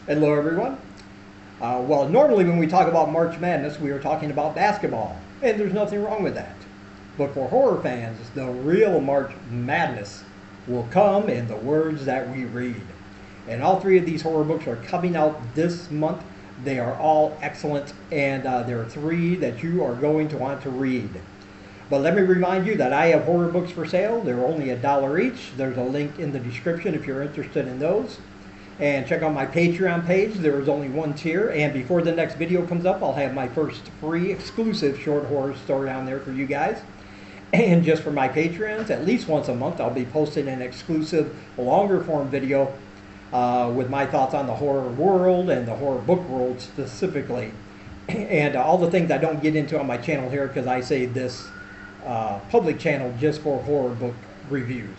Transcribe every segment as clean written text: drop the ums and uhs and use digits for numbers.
Hello everyone. Well, normally when we talk about March Madness, we are talking about basketball, and there's nothing wrong with that. But for horror fans, the real March Madness will come in the words that we read. And all three of these horror books are coming out this month. They are all excellent, and there are three that you are going to want to read. But let me remind you that I have horror books for sale. They're only $1 each. There's a link in the description if you're interested in those. And check out my Patreon page. There is only one tier, and before the next video comes up, I'll have my first free exclusive short horror story on there for you guys. And just for my Patreons, at least once a month, I'll be posting an exclusive longer form video with my thoughts on the horror world and the horror book world specifically. And all the things I don't get into on my channel here, because I save this public channel just for horror book reviews.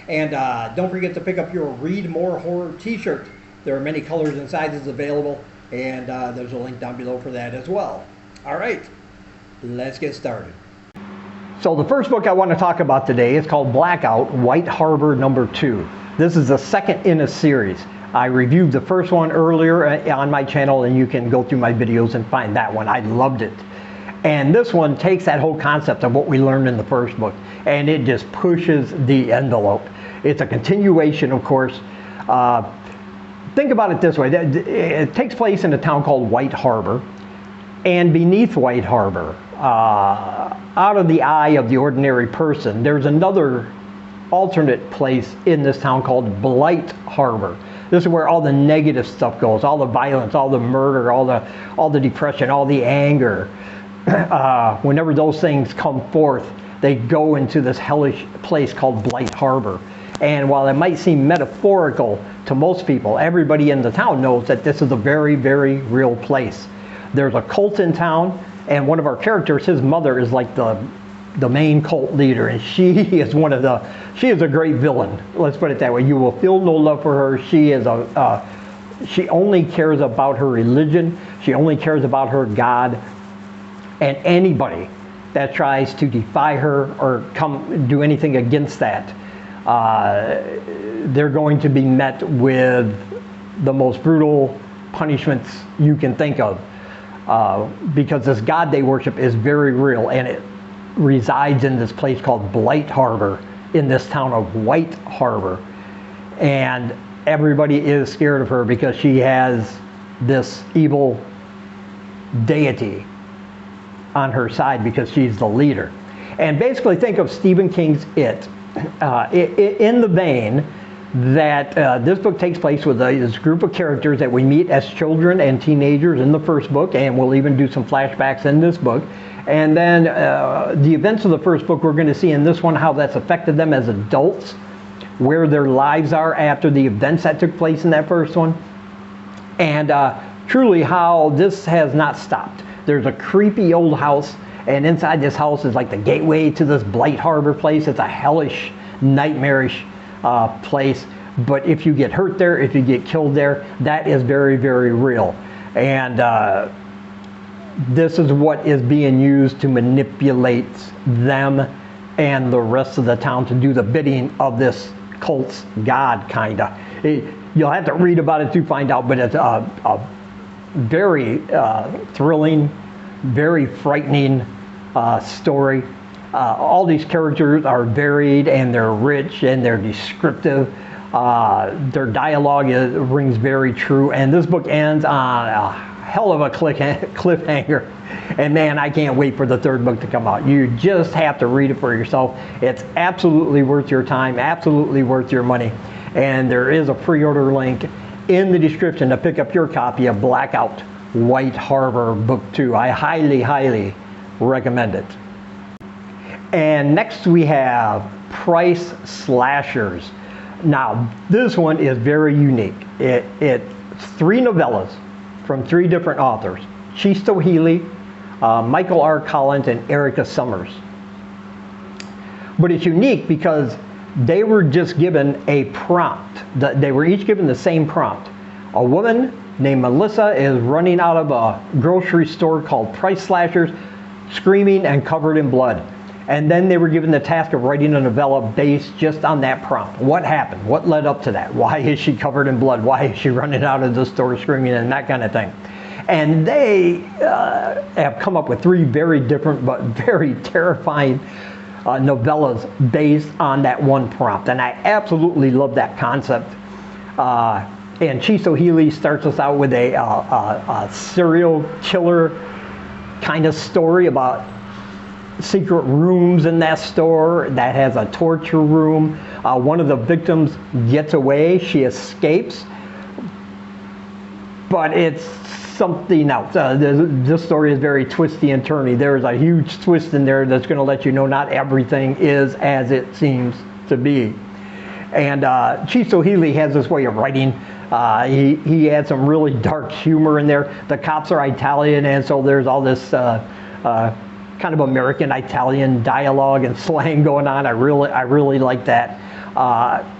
And don't forget to pick up your Read More Horror t-shirt. There are many colors and sizes available, and there's a link down below for that as well. All right, let's get started. So the first book I want to talk about today is called Blackout, White Harbor #2. This is the second in a series. I reviewed the first one earlier on my channel, and you can go through my videos and find that one. I loved it. And this one takes that whole concept of what we learned in the first book, and it just pushes the envelope. It's a continuation, of course. Think about it this way. It takes place in a town called White Harbor, and beneath White Harbor, out of the eye of the ordinary person, there's another alternate place in this town called Blight Harbor. This is where all the negative stuff goes, all the violence, all the murder, all the depression, all the anger. Whenever those things come forth, they go into this hellish place called Blight Harbor. And while it might seem metaphorical to most people, everybody in the town knows that this is a very, very real place. There's a cult in town, and one of our characters, his mother, is like the main cult leader, and she is a great villain. Let's put it that way. You will feel no love for her. She only cares about her religion. She only cares about her God. And anybody that tries to defy her or do anything against that, they're going to be met with the most brutal punishments you can think of, because this God they worship is very real, and it resides in this place called Blight Harbor, in this town of White Harbor. And everybody is scared of her because she has this evil deity on her side, because she's the leader. And basically think of Stephen King's It, in the vein that this book takes place with this group of characters that we meet as children and teenagers in the first book, and we'll even do some flashbacks in this book. And then the events of the first book, we're going to see in this one how that's affected them as adults, where their lives are after the events that took place in that first one, and truly how this has not stopped. There's a creepy old house, and inside this house is like the gateway to this Blight Harbor place. It's a hellish, nightmarish place. But if you get hurt there, if you get killed there, that is very, very real. And this is what is being used to manipulate them and the rest of the town to do the bidding of this cult's god, kinda. You'll have to read about it to find out, but it's a very thrilling, very frightening story. All these characters are varied, and they're rich, and they're descriptive. Their dialogue rings very true, and this book ends on a hell of a cliffhanger. And man, I can't wait for the third book to come out. You just have to read it for yourself. It's absolutely worth your time, absolutely worth your money. And there is a pre-order link in the description to pick up your copy of Blackout, White Harbor Book 2. I highly, highly recommend it. And next we have Price Slashers. Now, this one is very unique. It's 3 novellas from 3 different authors: Chisto Healy, Michael R. Collins, and Erica Summers. But it's unique because they were just given a prompt. They were each given the same prompt. A woman named Melissa is running out of a grocery store called Price Slashers, screaming and covered in blood. And then they were given the task of writing a novella based just on that prompt. What happened? What led up to that? Why is she covered in blood? Why is she running out of the store screaming, and that kind of thing? And they have come up with 3 very different but very terrifying novellas based on that one prompt. And I absolutely love that concept. And Chiso Healy starts us out with a serial killer kind of story about secret rooms in that store that has a torture room. One of the victims gets away, she escapes, but it's something else. This story is very twisty and turny. There's a huge twist in there that's going to let you know not everything is as it seems to be. And Chiso Healy has this way of writing. He had some really dark humor in there. The cops are Italian, and so there's all this kind of American Italian dialogue and slang going on. I really like that.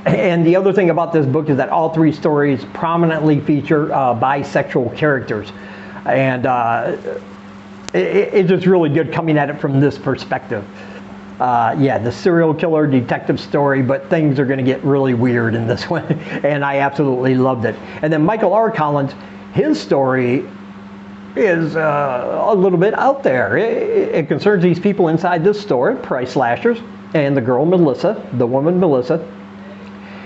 And the other thing about this book is that all 3 stories prominently feature bisexual characters, and it's just really good coming at it from this perspective. Yeah, the serial killer detective story, but things are going to get really weird in this one, and I absolutely loved it. And then Michael R. Collins, his story is a little bit out there. It concerns these people inside this store, price slashers, and the girl Melissa, the woman Melissa,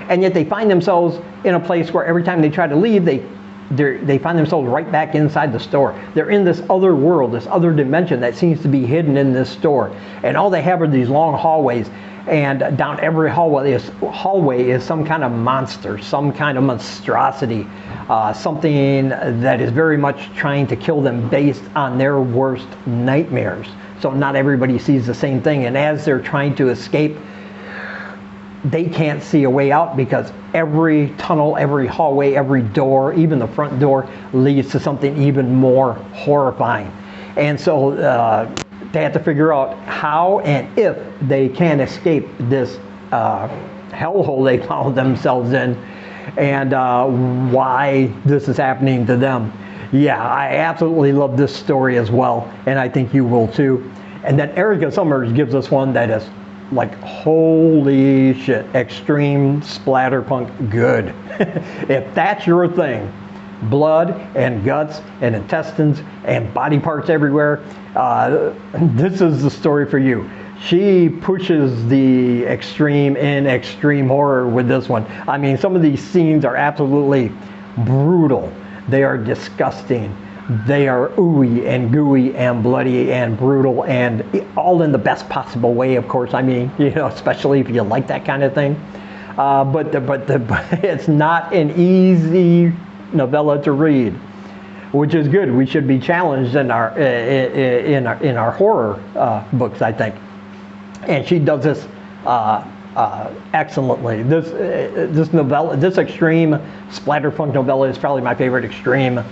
and yet they find themselves in a place where every time they try to leave, they find themselves right back inside the store. They're in this other world, this other dimension that seems to be hidden in this store, and all they have are these long hallways, and down every hallway is some kind of monster, some kind of monstrosity, something that is very much trying to kill them based on their worst nightmares. So not everybody sees the same thing, and as they're trying to escape, they can't see a way out because every tunnel, every hallway, every door, even the front door, leads to something even more horrifying. And so they have to figure out how and if they can escape this hellhole they found themselves in, and why this is happening to them. Yeah, I absolutely love this story as well, and I think you will too. And then Erica Summers gives us one that is like, holy shit, extreme splatterpunk good. If that's your thing, blood and guts and intestines and body parts everywhere, this is the story for you. She pushes the extreme in extreme horror with this one. I mean, some of these scenes are absolutely brutal. They are disgusting. They are ooey and gooey and bloody and brutal, and all in the best possible way, of course. I mean, you know, especially if you like that kind of thing. But it's not an easy novella to read, which is good. We should be challenged in our horror books, I think. And she does this excellently. This novella, this extreme splatterpunk novella, is probably my favorite extreme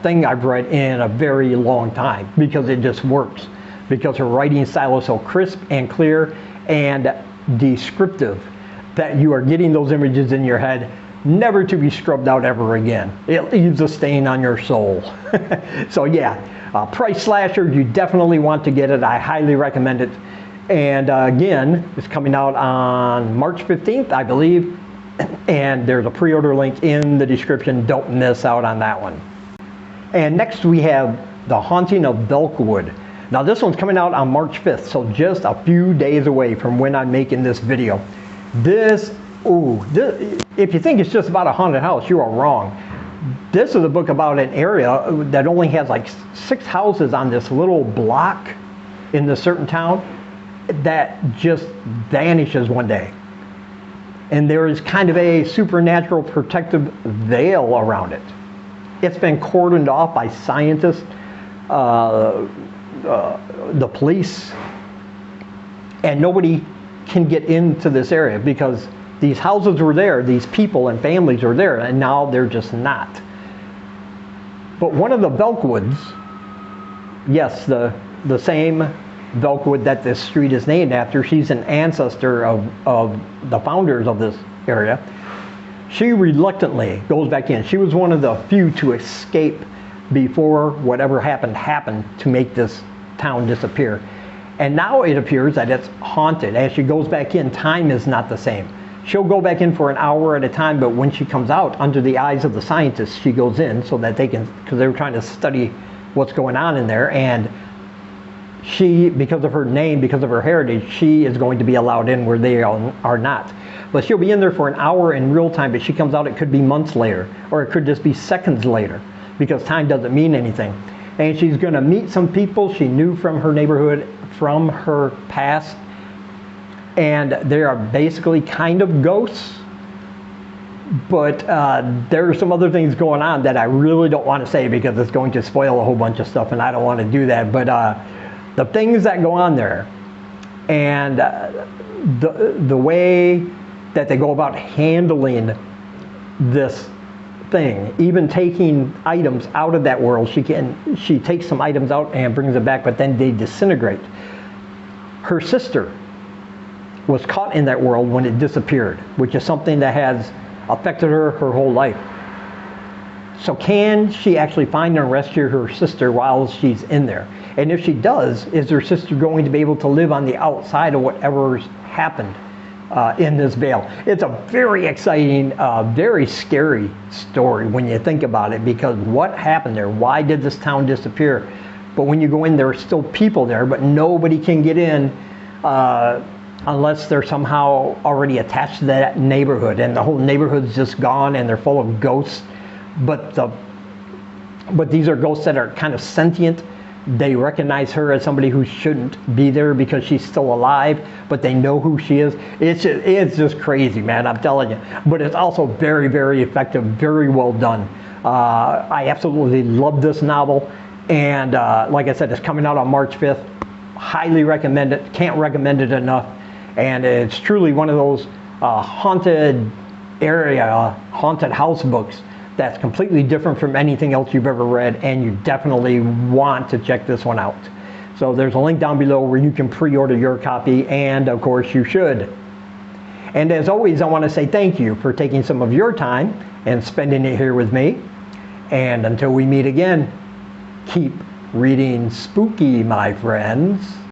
thing I've read in a very long time, because it just works. Because her writing style is so crisp and clear and descriptive that you are getting those images in your head, never to be scrubbed out ever again. It leaves a stain on your soul. So yeah, price slasher, you definitely want to get it. I highly recommend it. And again, it's coming out on March 15th, I believe. And there's a pre-order link in the description. Don't miss out on that one. And next we have The Haunting of Belwood. Now this one's coming out on March 5th, so just a few days away from when I'm making this video. This, if you think it's just about a haunted house, you are wrong. This is a book about an area that only has like 6 houses on this little block in this certain town that just vanishes one day. And there is kind of a supernatural protective veil around it. It's been cordoned off by scientists, the police, and nobody can get into this area because these houses were there, these people and families were there, and now they're just not. But one of the Belwoods, yes, the same Belwood that this street is named after, she's an ancestor of the founders of this area. She reluctantly goes back in. She was one of the few to escape before whatever happened to make this town disappear. And now it appears that it's haunted. As she goes back in, time is not the same. She'll go back in for an hour at a time, but when she comes out, under the eyes of the scientists, she goes in so that they can, because they were trying to study what's going on in there, and she, because of her name, because of her heritage, she is going to be allowed in where they are not. But she'll be in there for an hour in real time, but she comes out, it could be months later, or it could just be seconds later, because time doesn't mean anything. And she's going to meet some people she knew from her neighborhood, from her past, and they are basically kind of ghosts. But there are some other things going on that I really don't want to say because it's going to spoil a whole bunch of stuff, and I don't want to do that. But the things that go on there, and the way that they go about handling this thing, even taking items out of that world, she takes some items out and brings it back, but then they disintegrate. Her sister was caught in that world when it disappeared, which is something that has affected her whole life. So can she actually find and rescue her sister while she's in there? And if she does, is her sister going to be able to live on the outside of whatever's happened in this veil? It's a very exciting, very scary story when you think about it, because what happened there? Why did this town disappear? But when you go in, there are still people there, but nobody can get in unless they're somehow already attached to that neighborhood, and the whole neighborhood's just gone and they're full of ghosts. But these are ghosts that are kind of sentient. They recognize her as somebody who shouldn't be there because she's still alive, but they know who she is. It's just crazy, man, I'm telling you. But it's also very, very effective, very well done. I absolutely love this novel, and like I said, it's coming out on March 5th. Highly recommend it, can't recommend it enough. And it's truly one of those haunted house books that's completely different from anything else you've ever read, and you definitely want to check this one out. So there's a link down below where you can pre-order your copy, and of course you should. And as always, I want to say thank you for taking some of your time and spending it here with me. And until we meet again, keep reading spooky, my friends.